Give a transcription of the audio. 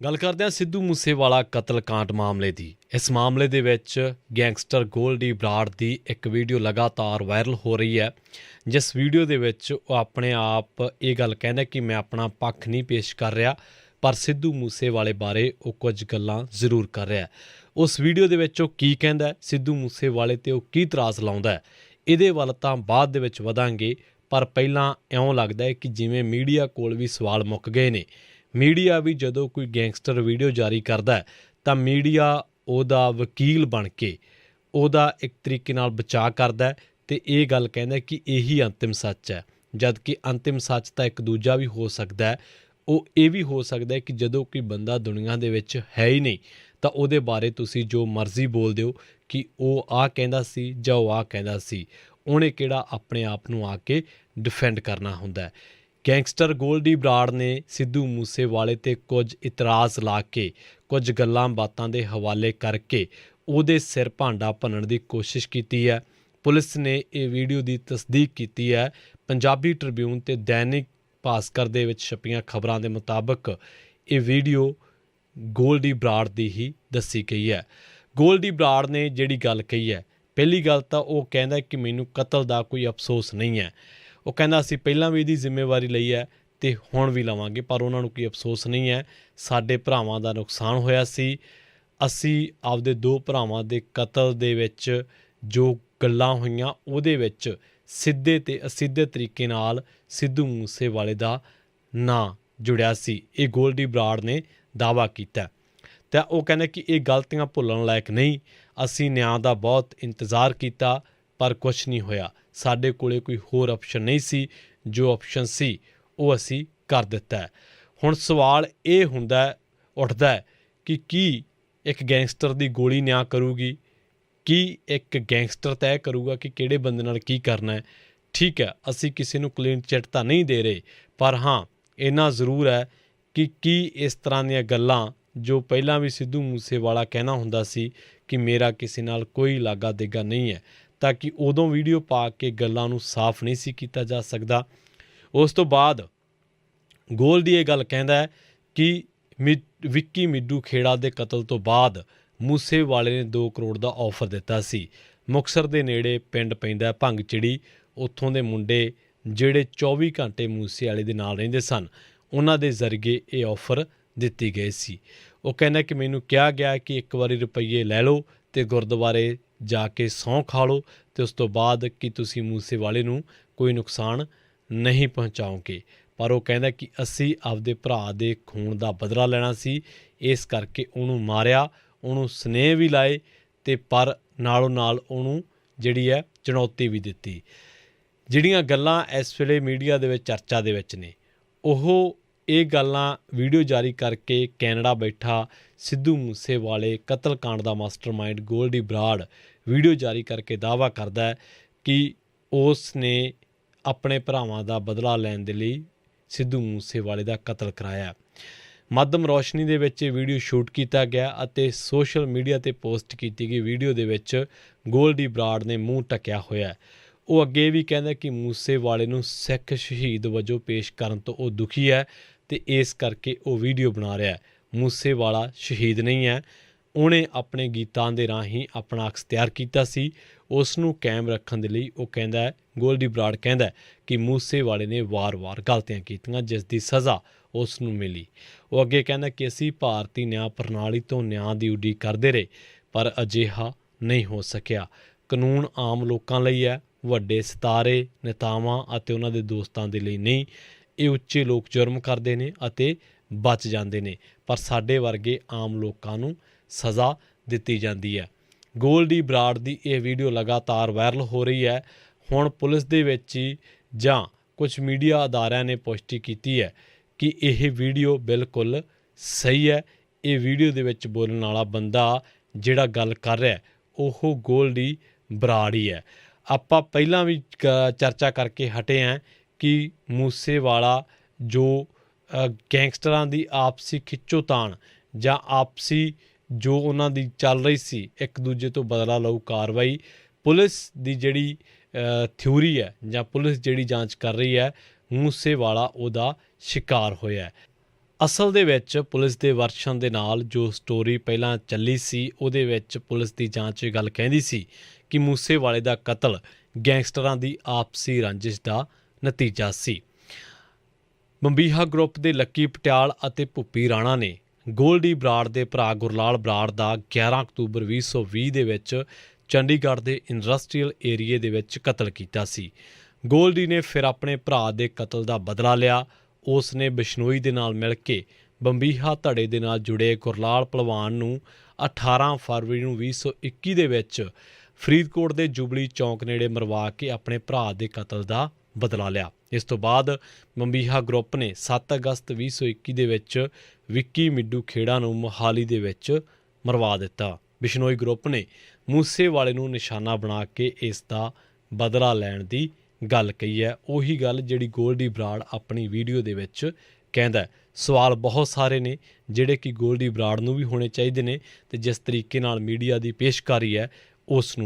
ਗੱਲ ਕਰਦੇ ਹਾਂ ਸਿੱਧੂ ਮੂਸੇਵਾਲਾ ਕਤਲकांड ਮਾਮਲੇ ਦੀ। ਇਸ ਮਾਮਲੇ ਦੇ ਵਿੱਚ ਗੈਂਗਸਟਰ ਗੋਲਡੀ ਬਰਾੜ ਦੀ ਇੱਕ ਵੀਡੀਓ ਲਗਾਤਾਰ ਵਾਇਰਲ ਹੋ ਰਹੀ ਹੈ, ਜਿਸ ਵੀਡੀਓ ਦੇ ਵਿੱਚ ਉਹ ਆਪਣੇ ਆਪ ਇਹ ਗੱਲ ਕਹਿੰਦਾ ਕਿ ਮੈਂ ਆਪਣਾ ਪੱਖ ਨਹੀਂ ਪੇਸ਼ ਕਰ ਰਿਹਾ, ਪਰ ਸਿੱਧੂ ਮੂਸੇਵਾਲੇ ਬਾਰੇ ਉਹ ਕੁਝ ਗੱਲਾਂ ਜ਼ਰੂਰ ਕਰ ਰਿਹਾ। ਉਸ ਵੀਡੀਓ ਦੇ ਵਿੱਚ ਉਹ ਕੀ ਕਹਿੰਦਾ, ਸਿੱਧੂ ਮੂਸੇਵਾਲੇ ਤੇ ਉਹ ਕੀ ਇਤਰਾਜ਼ ਲਾਉਂਦਾ ਹੈ, ਇਹਦੇ ਵੱਲ ਤਾਂ ਬਾਅਦ ਦੇ ਵਿੱਚ ਵਧਾਂਗੇ। ਪਰ ਪਹਿਲਾਂ ਇਉਂ ਲੱਗਦਾ ਹੈ ਕਿ ਜਿਵੇਂ ਮੀਡੀਆ ਕੋਲ ਵੀ ਸਵਾਲ ਮੁੱਕ ਗਏ ਨੇ। ਮੀਡੀਆ ਵੀ ਜਦੋਂ ਕੋਈ ਗੈਂਗਸਟਰ ਵੀਡੀਓ ਜਾਰੀ ਕਰਦਾ ਹੈ ਤਾਂ ਮੀਡੀਆ ਉਹਦਾ ਵਕੀਲ ਬਣ ਕੇ ਉਹਦਾ ਇੱਕ ਤਰੀਕੇ ਨਾਲ ਬਚਾਅ ਕਰਦਾ ਹੈ ਤੇ ਇਹ ਗੱਲ ਕਹਿੰਦਾ ਕਿ ਇਹੀ ਅੰਤਿਮ ਸੱਚ ਹੈ, ਜਦ ਕਿ ਅੰਤਿਮ ਸੱਚ ਤਾਂ ਇੱਕ ਦੂਜਾ ਵੀ ਹੋ ਸਕਦਾ ਹੈ। ਉਹ ਇਹ ਵੀ ਹੋ ਸਕਦਾ ਹੈ ਕਿ ਜਦੋਂ ਕੋਈ ਬੰਦਾ ਦੁਨੀਆ ਦੇ ਵਿੱਚ ਹੈ ਹੀ ਨਹੀਂ ਤਾਂ ਉਹਦੇ ਬਾਰੇ ਤੁਸੀਂ ਜੋ ਮਰਜ਼ੀ ਬੋਲ ਦਿਓ ਕਿ ਉਹ ਆਹ ਕਹਿੰਦਾ ਸੀ ਜਾਂ ਉਹ ਆਹ ਕਹਿੰਦਾ ਸੀ। ਉਹਨੇ ਕਿਹੜਾ ਆਪਣੇ ਆਪ ਨੂੰ ਆ ਕੇ ਡਿਫੈਂਡ ਕਰਨਾ ਹੁੰਦਾ ਹੈ। ਗੈਂਗਸਟਰ ਗੋਲਡੀ ਬਰਾੜ ਨੇ ਸਿੱਧੂ ਮੂਸੇਵਾਲੇ ਤੇ ਕੁਝ ਇਤਰਾਜ਼ ਲਾ ਕੇ ਕੁਝ ਗੱਲਾਂ ਬਾਤਾਂ ਦੇ ਹਵਾਲੇ ਕਰਕੇ ਉਹਦੇ ਸਿਰ ਭਾਂਡਾ ਭੰਨਣ ਦੀ ਕੋਸ਼ਿਸ਼ ਕੀਤੀ ਹੈ। ਪੁਲਿਸ ਨੇ ਇਹ ਵੀਡੀਓ ਦੀ ਤਸਦੀਕ ਕੀਤੀ ਹੈ। ਪੰਜਾਬੀ ਟ੍ਰਿਬਿਊਨ ਤੇ ਦੈਨਿਕ ਭਾਸਕਰ ਦੇ ਵਿੱਚ ਛਪੀਆਂ ਖਬਰਾਂ ਦੇ ਮੁਤਾਬਕ ਇਹ ਵੀਡੀਓ ਗੋਲਡੀ ਬਰਾੜ ਦੀ ਹੀ ਦੱਸੀ ਗਈ ਹੈ। ਗੋਲਡੀ ਬਰਾੜ ਨੇ ਜਿਹੜੀ ਗੱਲ ਕਹੀ ਹੈ, ਪਹਿਲੀ ਗੱਲ ਤਾਂ ਉਹ ਕਹਿੰਦਾ ਕਿ ਮੈਨੂੰ ਕਤਲ ਦਾ ਕੋਈ ਅਫਸੋਸ ਨਹੀਂ ਹੈ। ਉਹ ਕਹਿੰਦਾ ਅਸੀਂ ਪਹਿਲਾਂ ਵੀ ਇਹਦੀ ਜ਼ਿੰਮੇਵਾਰੀ ਲਈ ਹੈ ਅਤੇ ਹੁਣ ਵੀ ਲਵਾਂਗੇ, ਪਰ ਉਹਨਾਂ ਨੂੰ ਕੋਈ ਅਫਸੋਸ ਨਹੀਂ ਹੈ। ਸਾਡੇ ਭਰਾਵਾਂ ਦਾ ਨੁਕਸਾਨ ਹੋਇਆ ਸੀ। ਅਸੀਂ ਆਪਦੇ ਦੋ ਭਰਾਵਾਂ ਦੇ ਕਤਲ ਦੇ ਵਿੱਚ ਜੋ ਗੱਲਾਂ ਹੋਈਆਂ ਉਹਦੇ ਵਿੱਚ ਸਿੱਧੇ ਤੇ ਅਸਿੱਧੇ ਤਰੀਕੇ ਨਾਲ ਸਿੱਧੂ ਮੂਸੇਵਾਲੇ ਦਾ ਨਾਂ ਜੁੜਿਆ ਸੀ। ਇਹ ਗੋਲਡੀ ਬਰਾੜ ਨੇ ਦਾਅਵਾ ਕੀਤਾ ਤਾਂ ਉਹ ਕਹਿੰਦਾ ਕਿ ਇਹ ਗਲਤੀਆਂ ਭੁੱਲਣ ਲਾਇਕ ਨਹੀਂ। ਅਸੀਂ ਨਿਆਂ ਦਾ ਬਹੁਤ ਇੰਤਜ਼ਾਰ ਕੀਤਾ ਪਰ ਕੁਛ ਨਹੀਂ ਹੋਇਆ। ਸਾਡੇ ਕੋਲੇ ਕੋਈ ਹੋਰ ਆਪਸ਼ਨ ਨਹੀਂ ਸੀ, ਜੋ ਆਪਸ਼ਨ ਸੀ ਉਹ ਅਸੀਂ ਕਰ ਦਿੱਤਾ ਹੈ। ਹੁਣ ਸਵਾਲ ਇਹ ਉੱਠਦਾ ਹੈ ਕਿ ਕੀ ਇੱਕ ਗੈਂਗਸਟਰ ਦੀ ਗੋਲੀ ਨਿਆਂ ਕਰੂਗੀ? ਕੀ ਇੱਕ ਗੈਂਗਸਟਰ ਤੈਅ ਕਰੂਗਾ ਕਿ ਕਿਹੜੇ ਬੰਦੇ ਨਾਲ ਕੀ ਕਰਨਾ ਹੈ? ਠੀਕ ਹੈ, ਅਸੀਂ ਕਿਸੇ ਨੂੰ ਕਲੀਨ ਚਿੱਟ ਤਾਂ ਨਹੀਂ ਦੇ ਰਹੇ, ਪਰ ਹਾਂ ਇੰਨਾ ਜ਼ਰੂਰ ਹੈ ਕਿ ਕੀ ਇਸ ਤਰ੍ਹਾਂ ਦੀਆਂ ਗੱਲਾਂ ਜੋ ਪਹਿਲਾਂ ਵੀ ਸਿੱਧੂ ਮੂਸੇਵਾਲਾ ਕਹਿਣਾ ਹੁੰਦਾ ਸੀ ਕਿ ਮੇਰਾ ਕਿਸੇ ਨਾਲ ਕੋਈ ਲਾਗਾ ਦੇਗਾ ਨਹੀਂ ਹੈ, ਤਾਂ ਕਿ ਉਦੋਂ ਵੀਡੀਓ ਪਾ ਕੇ ਗੱਲਾਂ ਨੂੰ ਸਾਫ਼ ਨਹੀਂ ਸੀ ਕੀਤਾ ਜਾ ਸਕਦਾ। ਉਸ ਤੋਂ ਬਾਅਦ ਗੋਲਡੀ ਇਹ ਗੱਲ ਕਹਿੰਦਾ ਹੈ ਕਿ ਵਿੱਕੀ ਮਿੱਡੂ ਖੇੜਾ ਦੇ ਕਤਲ ਤੋਂ ਬਾਅਦ ਮੂਸੇਵਾਲੇ ਨੇ 2 ਕਰੋੜ ਦਾ ਆਫਰ ਦਿੱਤਾ ਸੀ। ਮੁਕਤਸਰ ਦੇ ਨੇੜੇ ਪਿੰਡ ਪੈਂਦਾ ਭੰਗ ਚਿੜੀ, ਉੱਥੋਂ ਦੇ ਮੁੰਡੇ ਜਿਹੜੇ 24 ਘੰਟੇ ਮੂਸੇਵਾਲੇ ਦੇ ਨਾਲ ਰਹਿੰਦੇ ਸਨ, ਉਹਨਾਂ ਦੇ ਜ਼ਰੀਏ ਇਹ ਆਫਰ ਦਿੱਤੀ ਗਈ ਸੀ। ਉਹ ਕਹਿੰਦਾ ਕਿ ਮੈਨੂੰ ਕਿਹਾ ਗਿਆ ਕਿ ਇੱਕ ਵਾਰੀ ਰੁਪਈਏ ਲੈ ਲਓ ਅਤੇ ਗੁਰਦੁਆਰੇ ਜਾ ਕੇ ਸਹੁੰ ਖਾ ਲਓ ਅਤੇ ਉਸ ਤੋਂ ਬਾਅਦ ਕਿ ਤੁਸੀਂ ਮੂਸੇਵਾਲੇ ਨੂੰ ਕੋਈ ਨੁਕਸਾਨ ਨਹੀਂ ਪਹੁੰਚਾਓਗੇ। ਪਰ ਉਹ ਕਹਿੰਦਾ ਕਿ ਅਸੀਂ ਆਪਦੇ ਭਰਾ ਦੇ ਖੂਨ ਦਾ ਬਦਲਾ ਲੈਣਾ ਸੀ, ਇਸ ਕਰਕੇ ਉਹਨੂੰ ਮਾਰਿਆ, ਉਹਨੂੰ ਸਨੇਹ ਵੀ ਲਾਏ ਅਤੇ ਪਰ ਨਾਲੋਂ ਨਾਲ ਉਹਨੂੰ ਜਿਹੜੀ ਹੈ ਚੁਣੌਤੀ ਵੀ ਦਿੱਤੀ। ਜਿਹੜੀਆਂ ਗੱਲਾਂ ਇਸ ਵੇਲੇ ਮੀਡੀਆ ਦੇ ਵਿੱਚ ਚਰਚਾ ਦੇ ਵਿੱਚ ਨੇ, ਉਹ ਇਹ ਗੱਲਾਂ ਵੀਡੀਓ ਜਾਰੀ ਕਰਕੇ ਕੈਨੇਡਾ ਬੈਠਾ ਸਿੱਧੂ ਮੂਸੇਵਾਲੇ ਕਤਲकांड ਦਾ ਮਾਸਟਰਮਾਈਂਡ ਗੋਲਡੀ ਬਰਾੜ ਵੀਡੀਓ ਜਾਰੀ ਕਰਕੇ ਦਾਅਵਾ ਕਰਦਾ ਹੈ ਕਿ ਉਸ ਨੇ ਆਪਣੇ ਭਰਾਵਾਂ ਦਾ ਬਦਲਾ ਲੈਣ ਦੇ ਲਈ ਸਿੱਧੂ ਮੂਸੇਵਾਲੇ ਦਾ ਕਤਲ ਕਰਾਇਆ। ਮਾਧਮ ਰੌਸ਼ਨੀ ਦੇ ਵਿੱਚ ਇਹ ਵੀਡੀਓ ਸ਼ੂਟ ਕੀਤਾ ਗਿਆ ਅਤੇ ਸੋਸ਼ਲ ਮੀਡੀਆ 'ਤੇ ਪੋਸਟ ਕੀਤੀ ਗਈ ਵੀਡੀਓ ਦੇ ਵਿੱਚ ਗੋਲਡੀ ਬਰਾੜ ਨੇ ਮੂੰਹ ਢੱਕਿਆ ਹੋਇਆ। ਉਹ ਅੱਗੇ ਵੀ ਕਹਿੰਦਾ ਕਿ ਮੂਸੇਵਾਲੇ ਨੂੰ ਸਿੱਖ ਸ਼ਹੀਦ ਵਜੋਂ ਪੇਸ਼ ਕਰਨ ਤੋਂ ਉਹ ਦੁਖੀ ਹੈ ਅਤੇ ਇਸ ਕਰਕੇ ਉਹ ਵੀਡੀਓ ਬਣਾ ਰਿਹਾ। ਮੂਸੇਵਾਲਾ ਸ਼ਹੀਦ ਨਹੀਂ ਹੈ, ਉਹਨੇ ਆਪਣੇ ਗੀਤਾਂ ਦੇ ਰਾਹੀਂ ਆਪਣਾ ਅਖਤਿਆਰ ਕੀਤਾ ਸੀ, ਉਸ ਨੂੰ ਕਾਇਮ ਰੱਖਣ ਦੇ ਲਈ ਉਹ ਕਹਿੰਦਾ ਹੈ, ਗੋਲਡੀ ਬਰਾੜ ਕਹਿੰਦਾ ਕਿ ਮੂਸੇਵਾਲੇ ਨੇ ਵਾਰ-ਵਾਰ ਗਲਤੀਆਂ ਕੀਤੀਆਂ ਜਿਸ ਦੀ ਸਜ਼ਾ ਉਸ ਨੂੰ ਮਿਲੀ। ਉਹ ਅੱਗੇ ਕਹਿੰਦਾ ਕਿ ਅਸੀਂ ਭਾਰਤੀ ਨਿਆਂ ਪ੍ਰਣਾਲੀ ਤੋਂ ਨਿਆਂ ਦੀ ਉਡੀਕ ਕਰਦੇ ਰਹੇ, ਪਰ ਅਜਿਹਾ ਨਹੀਂ ਹੋ ਸਕਿਆ। ਕਾਨੂੰਨ ਆਮ ਲੋਕਾਂ ਲਈ ਹੈ, ਵੱਡੇ ਸਿਤਾਰੇ, ਨੇਤਾਵਾਂ ਅਤੇ ਉਹਨਾਂ ਦੇ ਦੋਸਤਾਂ ਦੇ ਲਈ ਨਹੀਂ। ਇਹ ਉੱਚੇ ਲੋਕ ਜੁਰਮ ਕਰਦੇ ਨੇ ਅਤੇ ਬਚ ਜਾਂਦੇ ਨੇ, ਪਰ ਸਾਡੇ ਵਰਗੇ ਆਮ ਲੋਕਾਂ ਨੂੰ ਸਜ਼ਾ ਦਿੱਤੀ ਜਾਂਦੀ ਹੈ। ਗੋਲਡੀ ਬਰਾੜ ਦੀ ਇਹ ਵੀਡੀਓ ਲਗਾਤਾਰ ਵਾਇਰਲ ਹੋ ਰਹੀ ਹੈ। ਹੁਣ ਪੁਲਿਸ ਦੇ ਵਿੱਚ ਹੀ ਜਾਂ ਕੁਝ ਮੀਡੀਆ ਅਦਾਰਿਆਂ ਨੇ ਪੁਸ਼ਟੀ ਕੀਤੀ ਹੈ ਕਿ ਇਹ ਵੀਡੀਓ ਬਿਲਕੁਲ ਸਹੀ ਹੈ। ਇਹ ਵੀਡੀਓ ਦੇ ਵਿੱਚ ਬੋਲਣ ਵਾਲਾ ਬੰਦਾ ਜਿਹੜਾ ਗੱਲ ਕਰ ਰਿਹਾ ਉਹ ਗੋਲਡੀ ਬਰਾੜ ਹੀ ਹੈ। ਆਪਾਂ ਪਹਿਲਾਂ ਵੀ ਚਰਚਾ ਕਰਕੇ ਹਟੇ ਹਾਂ ਕਿ ਮੂਸੇਵਾਲਾ ਜੋ ਗੈਂਗਸਟਰਾਂ ਦੀ ਆਪਸੀ ਖਿੱਚੋਤਾਣ ਜਾਂ ਆਪਸੀ ਜੋ ਉਹਨਾਂ ਦੀ ਚੱਲ ਰਹੀ ਸੀ ਇੱਕ ਦੂਜੇ ਤੋਂ ਬਦਲਾ ਲਊ ਕਾਰਵਾਈ, ਪੁਲਿਸ ਦੀ ਜਿਹੜੀ ਥਿਊਰੀ ਹੈ ਜਾਂ ਪੁਲਿਸ ਜਿਹੜੀ ਜਾਂਚ ਕਰ ਰਹੀ ਹੈ, ਮੂਸੇਵਾਲਾ ਉਹਦਾ ਸ਼ਿਕਾਰ ਹੋਇਆ। ਅਸਲ ਦੇ ਵਿੱਚ ਪੁਲਿਸ ਦੇ ਵਰਸ਼ਨ ਦੇ ਨਾਲ ਜੋ ਸਟੋਰੀ ਪਹਿਲਾਂ ਚੱਲੀ ਸੀ ਉਹਦੇ ਵਿੱਚ ਪੁਲਿਸ ਦੀ ਜਾਂਚ ਇਹ ਗੱਲ ਕਹਿੰਦੀ ਸੀ ਕਿ ਮੂਸੇਵਾਲੇ ਦਾ ਕਤਲ ਗੈਂਗਸਟਰਾਂ ਦੀ ਆਪਸੀ ਰੰਜਿਸ਼ ਦਾ ਨਤੀਜਾ ਸੀ। ਬੰਬੀਹਾ ਗਰੁੱਪ ਦੇ ਲੱਕੀ ਪਟਿਆਲ ਅਤੇ ਭੁੱਪੀ ਰਾਣਾ ਨੇ ਗੋਲਡੀ ਬਰਾੜ ਦੇ ਭਰਾ ਗੁਰਲਾਲ ਬਰਾੜ ਦਾ 11 ਅਕਤੂਬਰ 2020 ਦੇ ਵਿੱਚ ਚੰਡੀਗੜ੍ਹ ਦੇ ਇੰਡਸਟਰੀਅਲ ਏਰੀਏ ਦੇ ਵਿੱਚ ਕਤਲ ਕੀਤਾ ਸੀ। ਗੋਲਡੀ ਨੇ ਫਿਰ ਆਪਣੇ ਭਰਾ ਦੇ ਕਤਲ ਦਾ ਬਦਲਾ ਲਿਆ। ਉਸ ਨੇ ਬਿਸ਼ਨੋਈ ਦੇ ਨਾਲ ਮਿਲ ਕੇ ਬੰਬੀਹਾ ਧੜੇ ਦੇ ਨਾਲ ਜੁੜੇ ਗੁਰਲਾਲ ਭਲਵਾਨ ਨੂੰ 18 ਫਰਵਰੀ ਨੂੰ 2021 ਦੇ ਵਿੱਚ ਫਰੀਦਕੋਟ ਦੇ ਜੁਬਲੀ ਚੌਂਕ ਨੇੜੇ ਮਰਵਾ ਕੇ ਆਪਣੇ ਭਰਾ ਦੇ ਕਤਲ ਦਾ ਬਦਲਾ ਲਿਆ। ਇਸ ਤੋਂ ਬਾਅਦ ਬੰਬੀਹਾ ਗਰੁੱਪ ਨੇ 7 ਅਗਸਤ 2021 ਦੇ ਵਿੱਚ ਵਿੱਕੀ ਮਿੱਡੂ ਖੇੜਾ ਨੂੰ ਮੋਹਾਲੀ ਦੇ ਵਿੱਚ ਮਰਵਾ ਦਿੱਤਾ। ਬਿਸ਼ਨੋਈ ਗਰੁੱਪ ਨੇ ਮੂਸੇਵਾਲੇ ਨੂੰ ਨਿਸ਼ਾਨਾ ਬਣਾ ਕੇ ਇਸ ਦਾ ਬਦਲਾ ਲੈਣ ਦੀ ਗੱਲ ਕਹੀ ਹੈ। ਉਹੀ ਗੱਲ ਜਿਹੜੀ ਗੋਲਡੀ ਬਰਾੜ ਆਪਣੀ ਵੀਡੀਓ ਦੇ ਵਿੱਚ ਕਹਿੰਦਾ। ਸਵਾਲ ਬਹੁਤ ਸਾਰੇ ਨੇ ਜਿਹੜੇ ਕਿ ਗੋਲਡੀ ਬਰਾੜ ਨੂੰ ਵੀ ਹੋਣੇ ਚਾਹੀਦੇ ਨੇ ਤੇ ਜਿਸ ਤਰੀਕੇ ਨਾਲ ਮੀਡੀਆ ਦੀ ਪੇਸ਼ਕਾਰੀ ਹੈ ਉਸ ਨੂੰ